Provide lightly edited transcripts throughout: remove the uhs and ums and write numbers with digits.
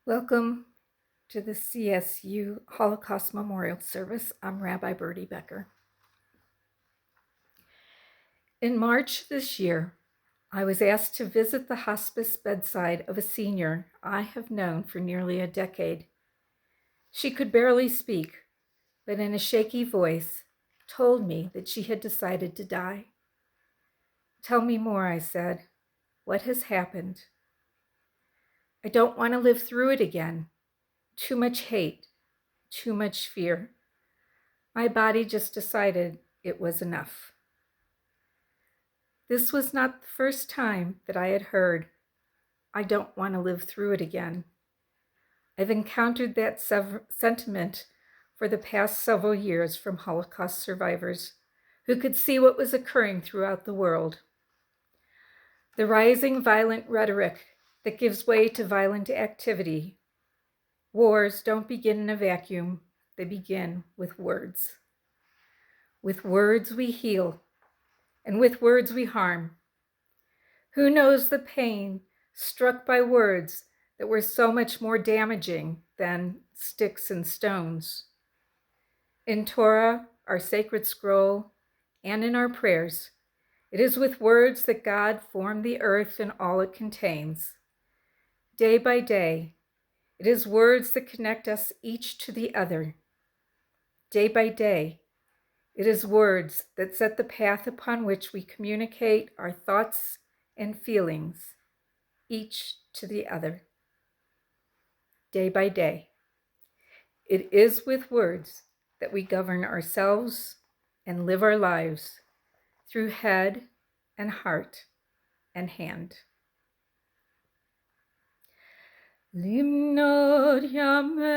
Welcome to the CSU Holocaust Memorial Service. I'm Rabbi Bertie Becker. In March this year, I was asked to visit the hospice bedside of a senior I have known for nearly a decade. She could barely speak, but in a shaky voice, told me that she had decided to die. "Tell me more," I said. "What has happened?" "I don't want to live through it again. Too much hate, too much fear. My body just decided it was enough." This was not the first time that I had heard, "I don't want to live through it again." I've encountered that sentiment for the past several years from Holocaust survivors who could see what was occurring throughout the world. The rising violent rhetoric that gives way to violent activity. Wars don't begin in a vacuum, they begin with words. With words we heal, and with words we harm. Who knows the pain struck by words that were so much more damaging than sticks and stones? In Torah, our sacred scroll, and in our prayers, it is with words that God formed the earth and all it contains. Day by day, it is words that connect us each to the other. Day by day, it is words that set the path upon which we communicate our thoughts and feelings, each to the other. Day by day, it is with words that we govern ourselves and live our lives through head and heart and hand. Limnot yameinu,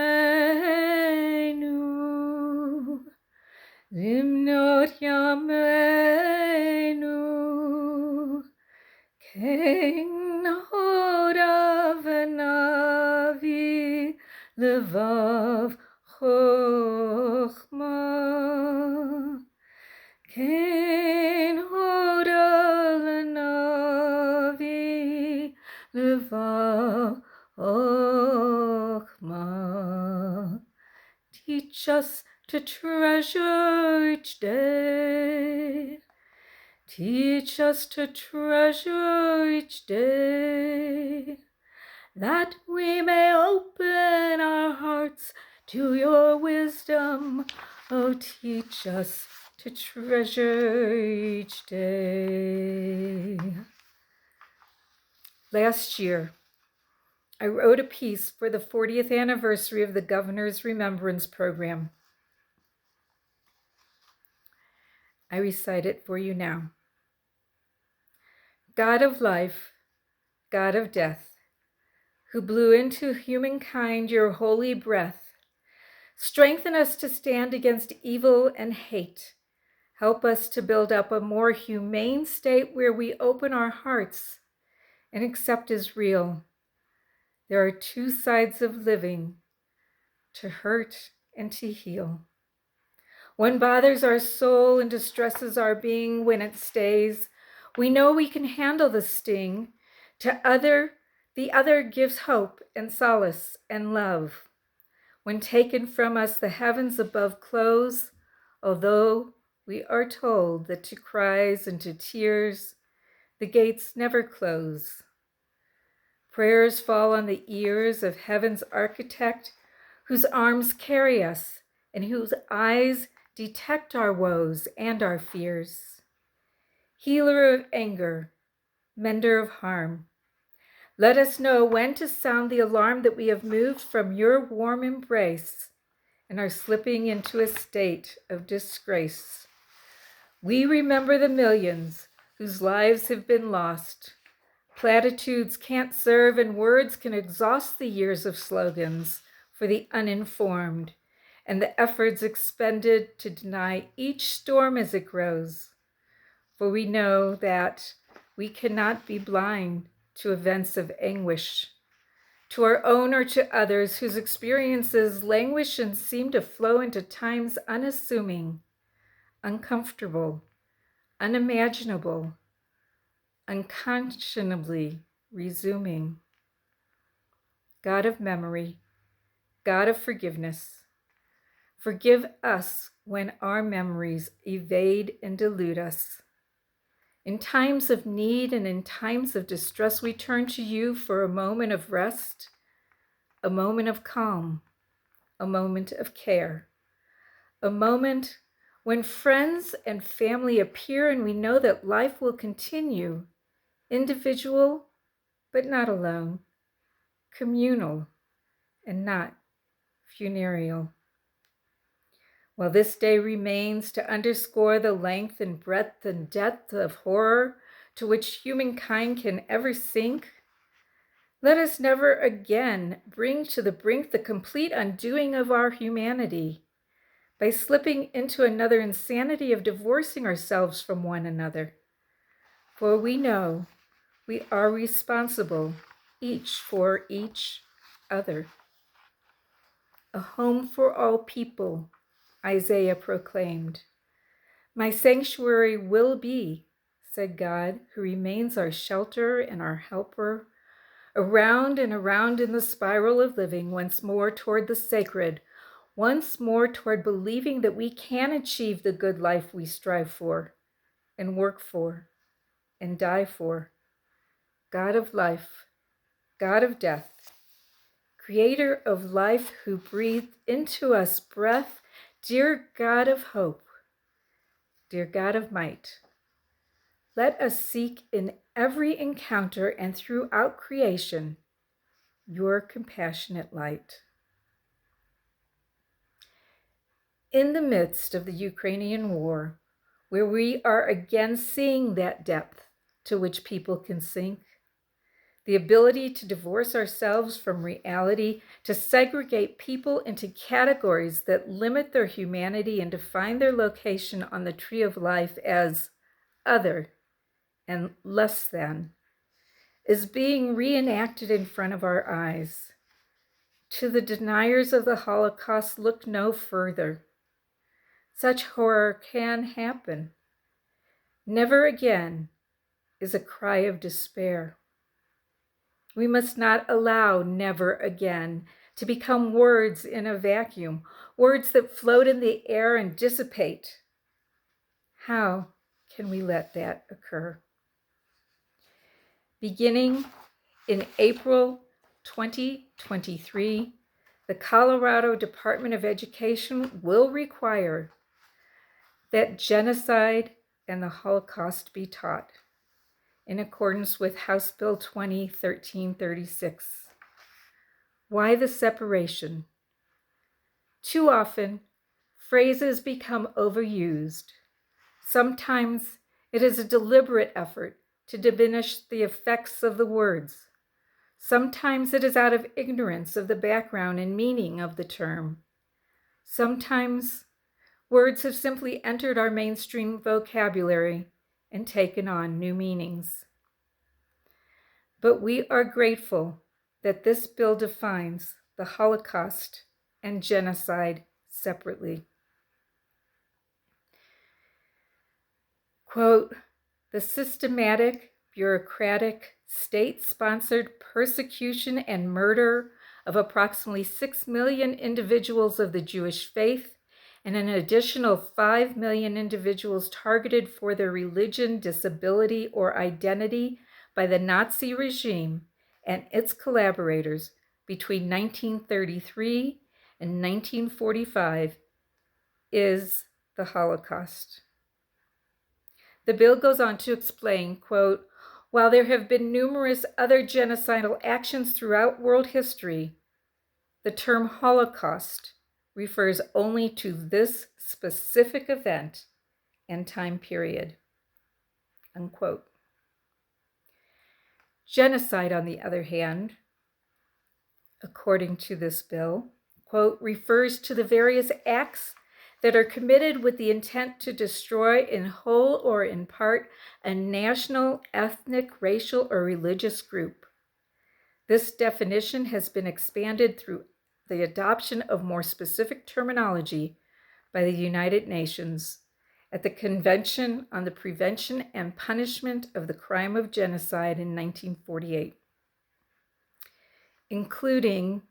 limnot yameinu, ken hodav navi levav chochma, ken hodav navi levav chochma. Teach us to treasure each day. Teach us to treasure each day, that we may open our hearts to your wisdom. Oh, teach us to treasure each day. Last year, I wrote a piece for the 40th anniversary of the Governor's Remembrance Program. I recite it for you now. God of life, God of death, who blew into humankind your holy breath, strengthen us to stand against evil and hate. Help us to build up a more humane state where we open our hearts and accept as real. There are two sides of living, to hurt and to heal. One bothers our soul and distresses our being. When it stays, we know we can handle the sting. The other gives hope and solace and love. When taken from us, the heavens above close, although we are told that to cries and to tears, the gates never close. Prayers fall on the ears of heaven's architect, whose arms carry us and whose eyes detect our woes and our fears. Healer of anger, mender of harm, let us know when to sound the alarm that we have moved from your warm embrace and are slipping into a state of disgrace. We remember the millions whose lives have been lost. Platitudes can't serve and words can exhaust the years of slogans for the uninformed and the efforts expended to deny each storm as it grows. For we know that we cannot be blind to events of anguish, to our own or to others whose experiences languish and seem to flow into times unassuming, uncomfortable, unimaginable, unconscionably resuming. God of memory, God of forgiveness, forgive us when our memories evade and delude us. In times of need and in times of distress, we turn to you for a moment of rest, a moment of calm, a moment of care, a moment when friends and family appear and we know that life will continue, individual but not alone, communal and not funereal. While this day remains to underscore the length and breadth and depth of horror to which humankind can ever sink, let us never again bring to the brink the complete undoing of our humanity by slipping into another insanity of divorcing ourselves from one another. For we know we are responsible each for each other. A home for all people, Isaiah proclaimed. My sanctuary will be, said God, who remains our shelter and our helper, around and around in the spiral of living, once more toward the sacred, once more toward believing that we can achieve the good life we strive for and work for and die for. God of life, God of death, Creator of life who breathed into us breath, dear God of hope, dear God of might, let us seek in every encounter and throughout creation your compassionate light. In the midst of the Ukrainian war, where we are again seeing that depth to which people can sink, the ability to divorce ourselves from reality, to segregate people into categories that limit their humanity and define their location on the tree of life as other and less than, is being reenacted in front of our eyes. To the deniers of the Holocaust, look no further. Such horror can happen. Never again is a cry of despair. We must not allow never again to become words in a vacuum, words that float in the air and dissipate. How can we let that occur? Beginning in April 2023, the Colorado Department of Education will require that genocide and the Holocaust be taught in accordance with House Bill 2013-36. Why the separation? Too often, phrases become overused. Sometimes it is a deliberate effort to diminish the effects of the words. Sometimes it is out of ignorance of the background and meaning of the term. Sometimes words have simply entered our mainstream vocabulary and taken on new meanings. But we are grateful that this bill defines the Holocaust and genocide separately. Quote, the systematic, bureaucratic, state-sponsored persecution and murder of approximately 6 million individuals of the Jewish faith and an additional 5 million individuals targeted for their religion, disability, or identity by the Nazi regime and its collaborators between 1933 and 1945 is the Holocaust. The bill goes on to explain, quote, while there have been numerous other genocidal actions throughout world history, the term Holocaust refers only to this specific event and time period, unquote. Genocide, on the other hand, according to this bill, quote, refers to the various acts that are committed with the intent to destroy in whole or in part a national, ethnic, racial, or religious group. This definition has been expanded through the adoption of more specific terminology by the United Nations at the Convention on the Prevention and Punishment of the Crime of Genocide in 1948. including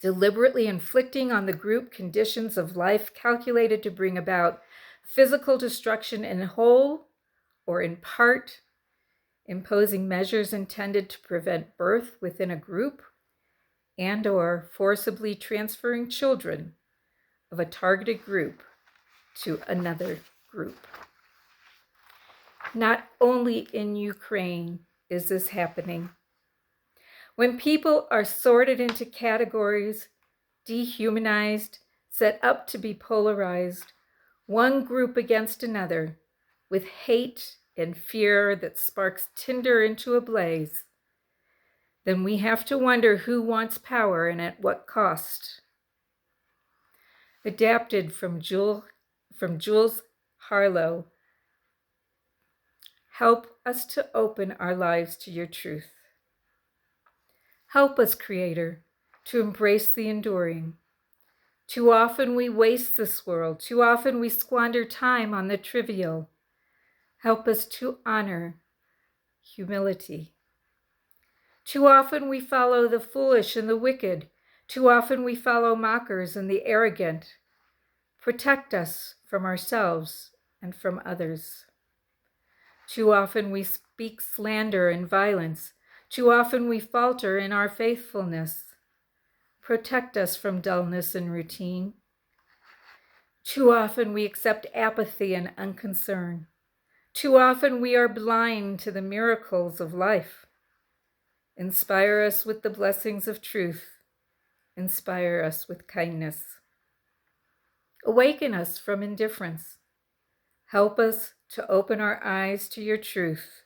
deliberately inflicting on the group conditions of life calculated to bring about physical destruction in whole or in part, imposing measures intended to prevent birth within a group, and/or forcibly transferring children of a targeted group to another group. Not only in Ukraine is this happening. When people are sorted into categories, dehumanized, set up to be polarized, one group against another, with hate and fear that sparks tinder into a blaze, then we have to wonder who wants power and at what cost. Adapted from Jules Harlow, help us to open our lives to your truth. Help us, Creator, to embrace the enduring. Too often we waste this world. Too often we squander time on the trivial. Help us to honor humility. Too often we follow the foolish and the wicked. Too often we follow mockers and the arrogant. Protect us from ourselves and from others. Too often we speak slander and violence. Too often we falter in our faithfulness. Protect us from dullness and routine. Too often we accept apathy and unconcern. Too often we are blind to the miracles of life. Inspire us with the blessings of truth. Inspire us with kindness. Awaken us from indifference. Help us to open our eyes to your truth,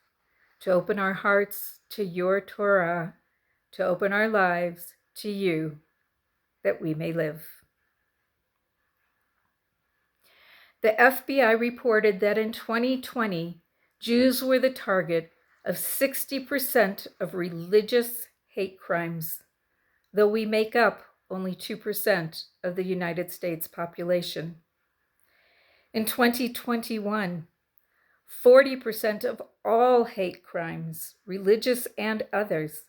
to open our hearts to your Torah, to open our lives to you, that we may live. The FBI reported that in 2020, Jews were the target of 60% of religious hate crimes, though we make up only 2% of the United States population. In 2021, 40% of all hate crimes, religious and others,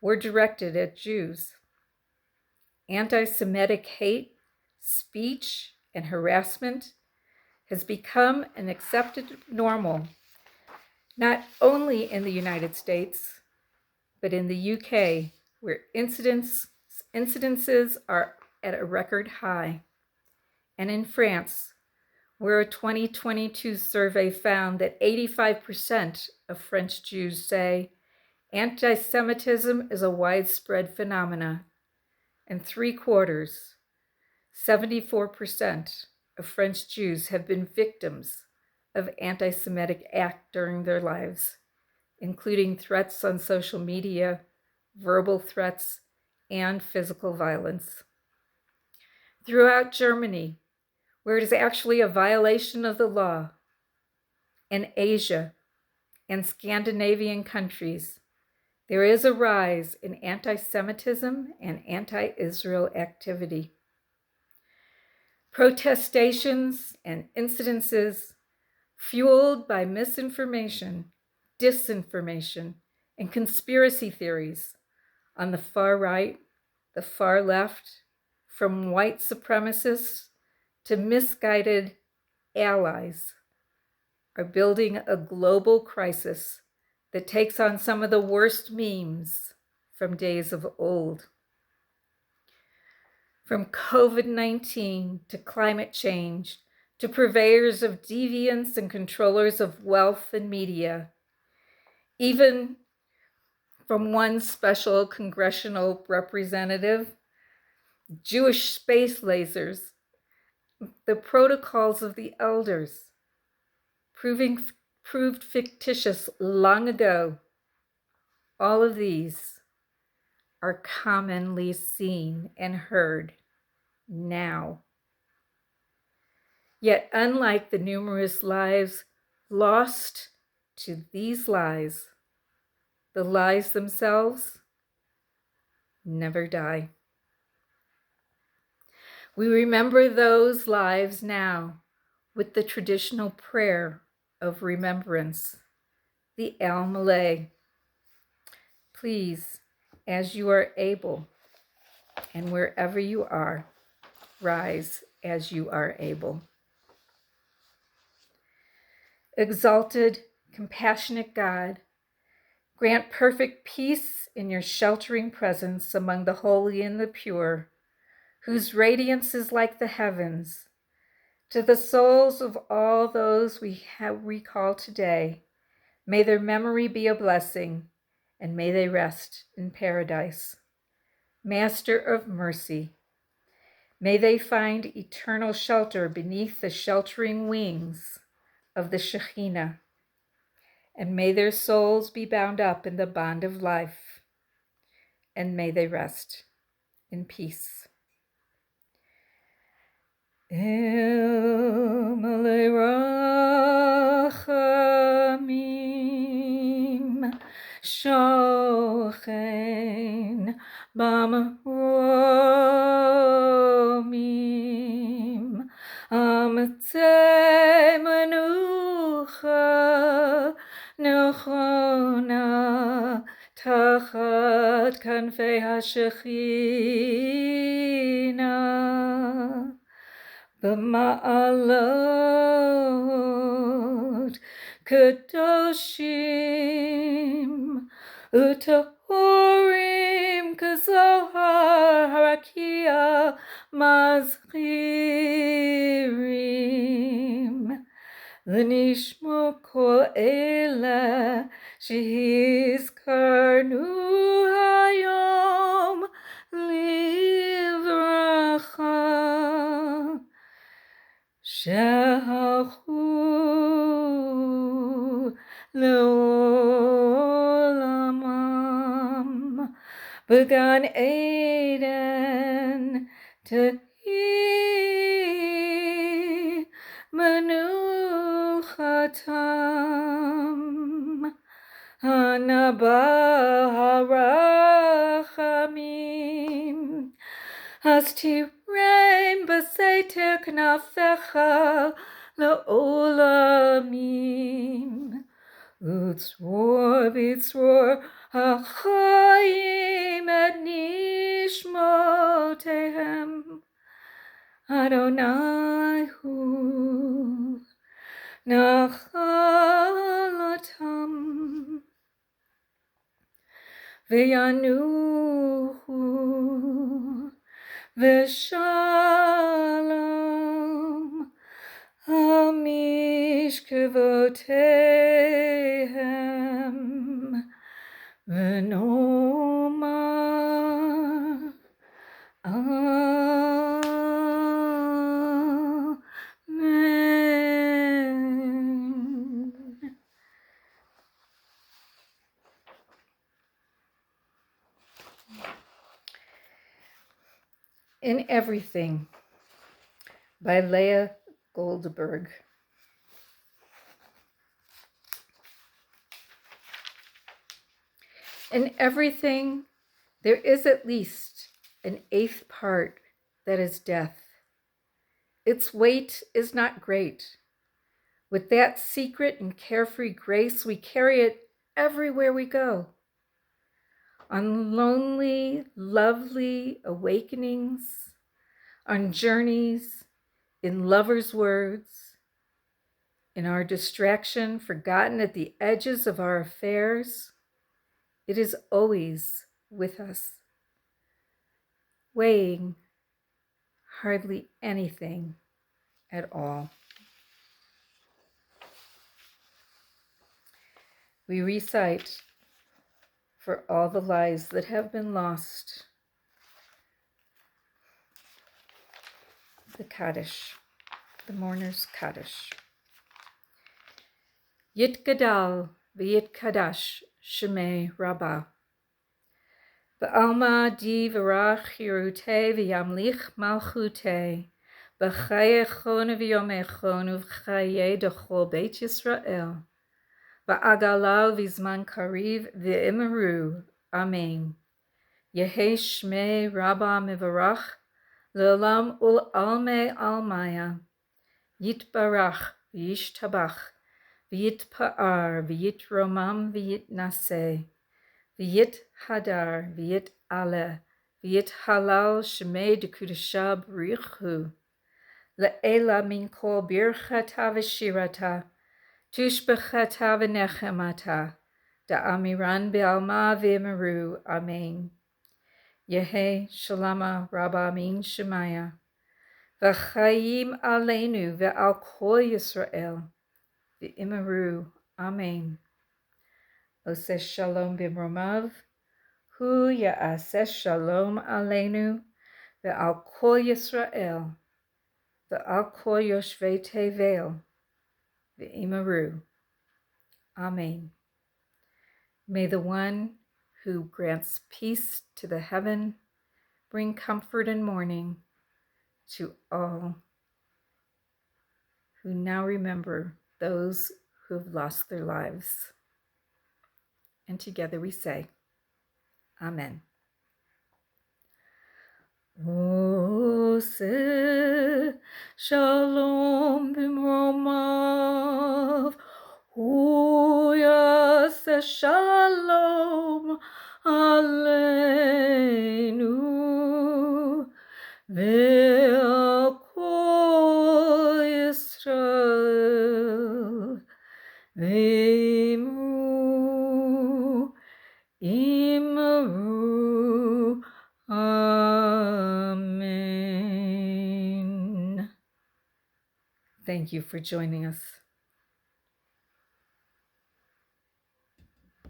were directed at Jews. Anti-Semitic hate, speech, and harassment has become an accepted normal, not only in the United States, but in the UK, where incidences are at a record high, and in France, where a 2022 survey found that 85% of French Jews say anti-Semitism is a widespread phenomenon, and 74% of French Jews have been victims of anti-Semitic act during their lives, including threats on social media, verbal threats, and physical violence. Throughout Germany, where it is actually a violation of the law, in Asia and Scandinavian countries, there is a rise in anti-Semitism and anti-Israel activity. Protestations and incidences fueled by misinformation, disinformation, and conspiracy theories on the far right, the far left, from white supremacists to misguided allies, are building a global crisis that takes on some of the worst memes from days of old. From COVID-19 to climate change to purveyors of deviance and controllers of wealth and media, even from one special congressional representative, Jewish space lasers, the protocols of the elders, proved fictitious long ago. All of these are commonly seen and heard now. Yet, unlike the numerous lives lost to these lies, the lies themselves never die. We remember those lives now with the traditional prayer of remembrance, the Al Malay. Please as you are able, and wherever you are, rise as you are able. Exalted, compassionate God, grant perfect peace in your sheltering presence among the holy and the pure, whose radiance is like the heavens. To the souls of all those we recall today, may their memory be a blessing, and may they rest in paradise. Master of mercy, may they find eternal shelter beneath the sheltering wings of the Shekhinah, and may their souls be bound up in the bond of life, and may they rest in peace. El Malei Rachamim Shochen Bamromim Amatei Menucha Nechona Tachat Kanfei HaShekhinah B'ma'alot kadoshim utahorim kazohar harakia mazchirim l'nishmo kol ele shehizkarnu hayom livracha Shehalchu leolamam b'gan Eden tehi menuchatam hanaba harachamim Hastirem b'seiter knafecha le'olamim Utzror v'tzror ha'chayim et nishmotehem Adonai hu nachalatam v'yanuhu V'shalom hamishkevotehem v'nomar Amen. In Everything by Leah Goldberg. In everything, there is at least an eighth part that is death. Its weight is not great. With that secret and carefree grace, we carry it everywhere we go. On lonely, lovely awakenings, on journeys, in lovers' words, in our distraction, forgotten at the edges of our affairs, it is always with us, weighing hardly anything at all. We recite for all the lives that have been lost, the Kaddish, the mourner's Kaddish. Yit Gadal v'yit Kadash Shemei Rabbah. Ba'alma di v'rach yirute v'yamlich malchute. B'chaye chon v'yomechon uv'chaye d'chol Beit Yisrael. Ba'agalau v'zman kariv v'imeru. Amen. Yehe Shmei Rabbah mivarach. Le'olam ul'almei almaya. Yitbarach v'yishtabach. V'yit pa'ar, v'yit romam, v'yit naseh, V'yit hadar, v'yit ale, v'yit halal shemei dekudashah b'richu, le'ela min kol birchata v'shirata, tushbechata v'nechemata, da'amiran be'alma v'emeru, amen. Yehe shalama rabba min shemaya, v'chayim aleinu ve'al kol Yisrael, v'emeru, amen. Oseh shalom b'mromav, hu ya'aseh shalom aleinu, ve'al kol Yisrael, ve'al kol yoshvei tevel, v'emeru, amen. May the one who grants peace to the heaven bring comfort and mourning to all who now remember those who have lost their lives. And together we say, Amen. Oseh shalom b'mromav, hu yaseh shalom aleinu, ve'al kol Yisrael, ve'emeru, imeru, amen. Thank you for joining us.